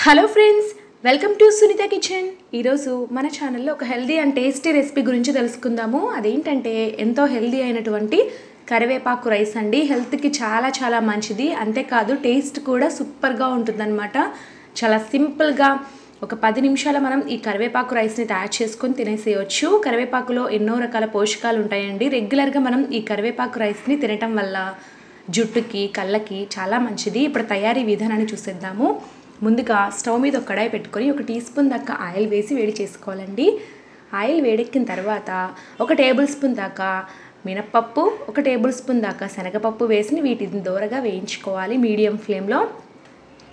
Hello friends, welcome to Sunitha kitchen. ఈరోజు మన ఛానల్లో ఒక హెల్దీ అండ్ టేస్టీ రెసిపీ గురించి తెలుసుకుందాము. అదేంటంటే ఎంతో హెల్దీ అయినటువంటి కరివేపాకు రైస్ అండి. హెల్త్కి చాలా చాలా మంచిది. అంతేకాదు టేస్ట్ కూడా సూపర్గా ఉంటుందన్నమాట. చాలా సింపుల్గా ఒక 10 నిమిషాల మనం ఈ కరివేపాకు రైస్ని తయారు చేసుకొని తినేసేయచ్చు. కరివేపాకులో ఎన్నో రకాల పోషకాలు ఉంటాయండి. రెగ్యులర్గా మనం ఈ కరివేపాకు రైస్ని తినటం వల్ల జుట్టుకి కళ్ళకి చాలా మంచిది. ఇప్పుడు తయారీ విధానాన్ని చూసేద్దాము. ముందుగా స్టవ్ మీద ఒక కడాయి పెట్టుకొని 1 టీ స్పూన్ దాకా ఆయిల్ వేసి వేడి చేసుకోవాలండి. ఆయిల్ వేడెక్కిన తర్వాత 1 టేబుల్ స్పూన్ దాకా మినప్పప్పు, 1 టేబుల్ స్పూన్ దాకా శనగపప్పు వేసి వీటిని దోరగా వేయించుకోవాలి మీడియం ఫ్లేమ్లో.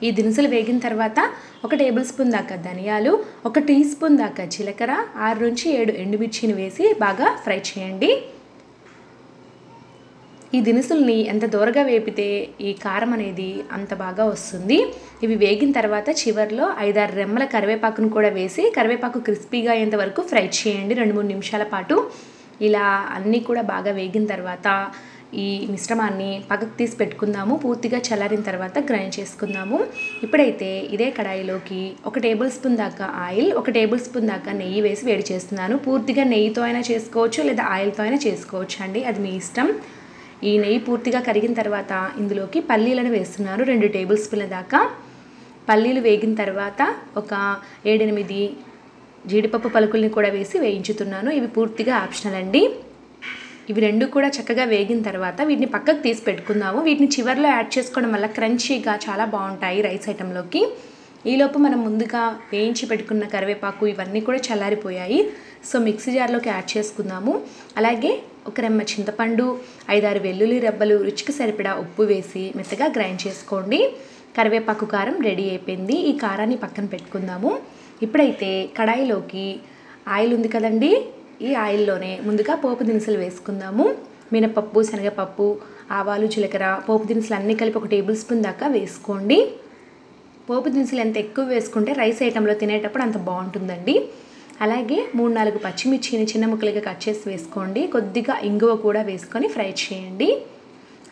ఈ దినుసులు వేగిన తర్వాత 1 టేబుల్ స్పూన్ దాకా ధనియాలు, 1 టీ స్పూన్ దాకా జీలకర్ర, 6 నుంచి 7 ఎండుమిర్చిని వేసి బాగా ఫ్రై చేయండి. ఈ దినుసుల్ని ఎంత దూరగా వేపితే ఈ కారం అనేది అంత బాగా వస్తుంది. ఇవి వేగిన తర్వాత చివర్లో 5-6 రెమ్మల కరివేపాకును కూడా వేసి కరివేపాకు క్రిస్పీగా అయ్యేంత వరకు ఫ్రై చేయండి 2-3 నిమిషాల పాటు. ఇలా అన్నీ కూడా బాగా వేగిన తర్వాత ఈ మిశ్రమాన్ని పక్కకు తీసి పెట్టుకుందాము. పూర్తిగా చల్లారిన తర్వాత గ్రైండ్ చేసుకుందాము. ఇప్పుడైతే ఇదే కడాయిలోకి 1 టేబుల్ స్పూన్ దాకా ఆయిల్, 1 టేబుల్ స్పూన్ దాకా నెయ్యి వేసి వేడి చేస్తున్నాను. పూర్తిగా నెయ్యితో అయినా చేసుకోవచ్చు లేదా ఆయిల్తో అయినా చేసుకోవచ్చు అండి, అది మీ ఇష్టం. ఈ నెయ్యి పూర్తిగా కరిగిన తర్వాత ఇందులోకి పల్లీలను వేస్తున్నాను 2 టేబుల్ స్పూన్ల దాకా. పల్లీలు వేగిన తర్వాత ఒక 7-8 జీడిపప్పు పలుకుల్ని కూడా వేసి వేయించుతున్నాను. ఇవి పూర్తిగా ఆప్షనల్ అండి. ఇవి రెండు కూడా చక్కగా వేగిన తర్వాత వీటిని పక్కకు తీసి పెట్టుకుందాము. వీటిని చివర్లో యాడ్ చేసుకోవడం వల్ల క్రంచీగా చాలా బాగుంటాయి రైస్ ఐటెంలోకి. ఈలోపు మనం ముందుగా వేయించి పెట్టుకున్న కరివేపాకు ఇవన్నీ కూడా చల్లారిపోయాయి. సో మిక్సీ జార్లోకి యాడ్ చేసుకుందాము. అలాగే 1 రెమ్మ చింతపండు, 5-6 వెల్లుల్లి రెబ్బలు, రుచికి సరిపడా ఉప్పు వేసి మెత్తగా గ్రైండ్ చేసుకోండి. కరివేపాకు కారం రెడీ అయిపోయింది. ఈ కారాన్ని పక్కన పెట్టుకుందాము. ఇప్పుడైతే కడాయిలోకి ఆయిల్ ఉంది కదండి, ఈ ఆయిల్లోనే ముందుగా పోపు దినుసులు వేసుకుందాము. మినపప్పు, శనగపప్పు, ఆవాలు, జీలకర్ర, పోపు దినుసులు అన్నీ కలిపి 1 టేబుల్ స్పూన్ దాకా వేసుకోండి. పోపు దినుసులు ఎంత ఎక్కువ వేసుకుంటే రైస్ ఐటెంలో తినేటప్పుడు అంత బాగుంటుందండి. అలాగే 3-4 పచ్చిమిర్చిని చిన్న ముక్కలుగా కట్ చేసి వేసుకోండి. కొద్దిగా ఇంగువ కూడా వేసుకొని ఫ్రై చేయండి.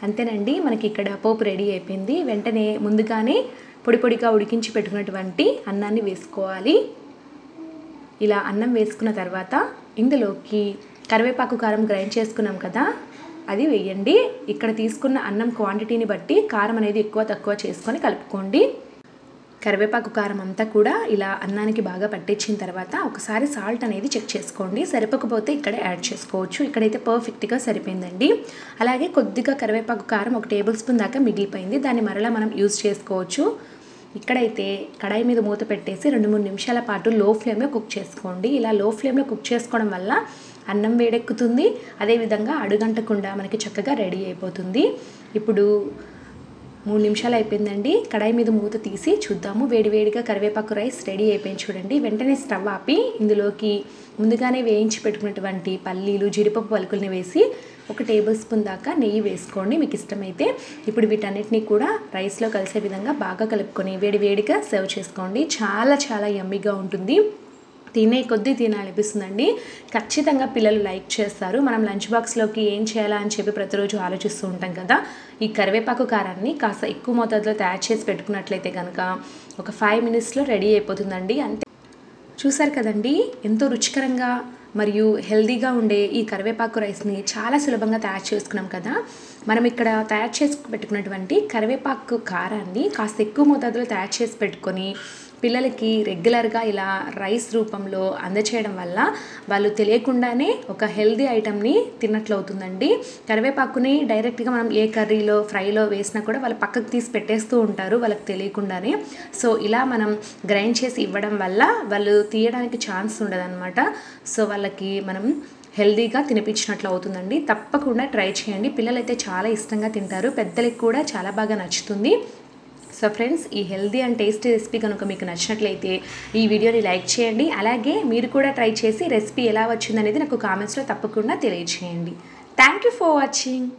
అంతేనండి, మనకి ఇక్కడ పోపు రెడీ అయిపోయింది. వెంటనే ముందుగానే పొడి పొడిగా ఉడికించి పెట్టుకున్నటువంటి అన్నాన్ని వేసుకోవాలి. ఇలా అన్నం వేసుకున్న తర్వాత ఇందులోకి కరివేపాకు కారం గ్రైండ్ చేసుకున్నాం కదా, అది వేయండి. ఇక్కడ తీసుకున్న అన్నం క్వాంటిటీని బట్టి కారం అనేది ఎక్కువ తక్కువ చేసుకొని కలుపుకోండి. కరివేపాకు కారం అంతా కూడా ఇలా అన్నానికి బాగా పట్టించిన తర్వాత ఒకసారి సాల్ట్ అనేది చెక్ చేసుకోండి. సరిపోకపోతే ఇక్కడ యాడ్ చేసుకోవచ్చు. ఇక్కడైతే పర్ఫెక్ట్గా సరిపోయిందండి. అలాగే కొద్దిగా కరివేపాకు కారం 1 టేబుల్ స్పూన్ దాకా మిగిలిపోయింది. దాన్ని మరలా మనం యూజ్ చేసుకోవచ్చు. ఇక్కడైతే కడాయి మీద మూత పెట్టేసి 2-3 నిమిషాల పాటు లో ఫ్లేమ్లో కుక్ చేసుకోండి. ఇలా లో ఫ్లేమ్లో కుక్ చేసుకోవడం వల్ల అన్నం వేడెక్కుతుంది. అదేవిధంగా అడుగంటకుండా మనకి చక్కగా రెడీ అయిపోతుంది. ఇప్పుడు 3 నిమిషాలు అయిపోయిందండి. కడాయి మీద మూత తీసి చూద్దాము. వేడివేడిగా కరివేపాకు రైస్ రెడీ అయిపోయింది చూడండి. వెంటనే స్టవ్ ఆపి ఇందులోకి ముందుగానే వేయించి పెట్టుకున్నటువంటి పల్లీలు, జీడిపప్పు పలుకుల్ని వేసి 1 టేబుల్ స్పూన్ దాకా నెయ్యి వేసుకోండి మీకు ఇష్టమైతే. ఇప్పుడు వీటన్నిటిని కూడా రైస్లో కలిసే విధంగా బాగా కలుపుకొని వేడివేడిగా సర్వ్ చేసుకోండి. చాలా చాలా యమ్మీగా ఉంటుంది. తినే కొద్దీ తినాలనిపిస్తుందండి. ఖచ్చితంగా పిల్లలు లైక్ చేస్తారు. మనం లంచ్ బాక్స్లోకి ఏం చేయాలా అని చెప్పి ప్రతిరోజు ఆలోచిస్తూ ఉంటాం కదా. ఈ కరివేపాకు కారాన్ని కాస్త ఎక్కువ మోతాదులో తయారు చేసి పెట్టుకున్నట్లయితే కనుక ఒక 5 మినిట్స్లో రెడీ అయిపోతుందండి. అంతే, చూసారు కదండి, ఎంతో రుచికరంగా మరియు హెల్దీగా ఉండే ఈ కరివేపాకు రైస్ని చాలా సులభంగా తయారు చేసుకున్నాం కదా. మనం ఇక్కడ తయారు చేసి పెట్టుకున్నటువంటి కరివేపాకు కారాన్ని కాస్త ఎక్కువ మోతాదులో తయారు చేసి పెట్టుకొని పిల్లలకి రెగ్యులర్గా ఇలా రైస్ రూపంలో అందచేయడం వల్ల వాళ్ళు తెలియకుండానే ఒక హెల్దీ ఐటమ్ని తిన్నట్లు అవుతుందండి. కరివేపాకుని డైరెక్ట్గా మనం ఏ కర్రీలో, ఫ్రైలో వేసినా కూడా వాళ్ళు పక్కకు తీసి పెట్టేస్తూ ఉంటారు వాళ్ళకి తెలియకుండానే. సో ఇలా మనం గ్రైండ్ చేసి ఇవ్వడం వల్ల వాళ్ళు తీయడానికి ఛాన్స్ ఉండదన్నమాట. సో వాళ్ళకి మనం హెల్దీగా తినిపించినట్లు అవుతుందండి. తప్పకుండా ట్రై చేయండి. పిల్లలైతే చాలా ఇష్టంగా తింటారు, పెద్దలకి కూడా చాలా బాగా నచ్చుతుంది. సో ఫ్రెండ్స్, ఈ హెల్దీ అండ్ టేస్టీ రెసిపీ కనుక మీకు నచ్చినట్లయితే ఈ వీడియోని లైక్ చేయండి. అలాగే మీరు కూడా ట్రై చేసి రెసిపీ ఎలా వచ్చిందనేది నాకు కామెంట్స్లో తప్పకుండా తెలియజేయండి. Thank you for watching.